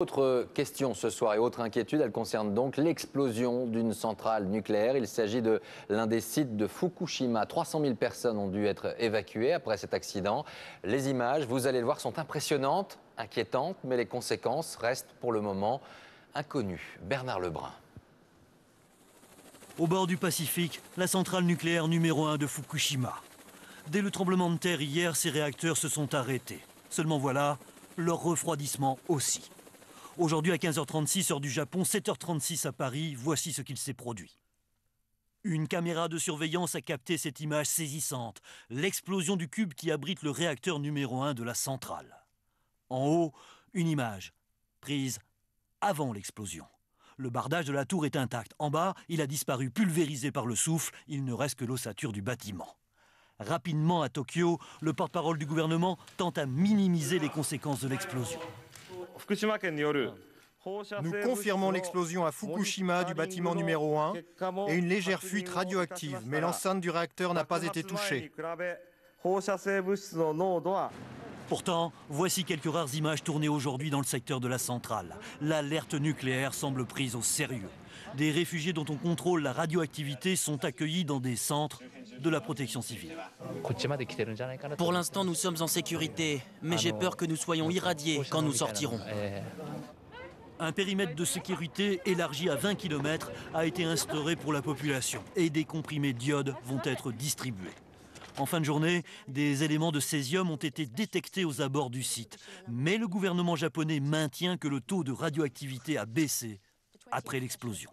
Autre question ce soir et autre inquiétude, elle concerne donc l'explosion d'une centrale nucléaire. Il s'agit de l'un des sites de Fukushima. 300 000 personnes ont dû être évacuées après cet accident. Les images, vous allez le voir, sont impressionnantes, inquiétantes, mais les conséquences restent pour le moment inconnues. Bernard Lebrun. Au bord du Pacifique, la centrale nucléaire numéro 1 de Fukushima. Dès le tremblement de terre hier, ces réacteurs se sont arrêtés. Seulement voilà, leur refroidissement aussi. Aujourd'hui à 15h36 heure du Japon, 7h36 à Paris, voici ce qu'il s'est produit. Une caméra de surveillance a capté cette image saisissante, l'explosion du cube qui abrite le réacteur numéro 1 de la centrale. En haut, une image prise avant l'explosion. Le bardage de la tour est intact. En bas, il a disparu, pulvérisé par le souffle. Il ne reste que l'ossature du bâtiment. Rapidement à Tokyo, le porte-parole du gouvernement tente à minimiser les conséquences de l'explosion. Nous confirmons l'explosion à Fukushima du bâtiment numéro 1 et une légère fuite radioactive, mais l'enceinte du réacteur n'a pas été touchée. Pourtant, voici quelques rares images tournées aujourd'hui dans le secteur de la centrale. L'alerte nucléaire semble prise au sérieux. Des réfugiés dont on contrôle la radioactivité sont accueillis dans des centres de la protection civile. Pour l'instant, nous sommes en sécurité, mais j'ai peur que nous soyons irradiés quand nous sortirons. Un périmètre de sécurité élargi à 20 km a été instauré pour la population et des comprimés d'iode vont être distribués. En fin de journée, des éléments de césium ont été détectés aux abords du site. Mais le gouvernement japonais maintient que le taux de radioactivité a baissé après l'explosion.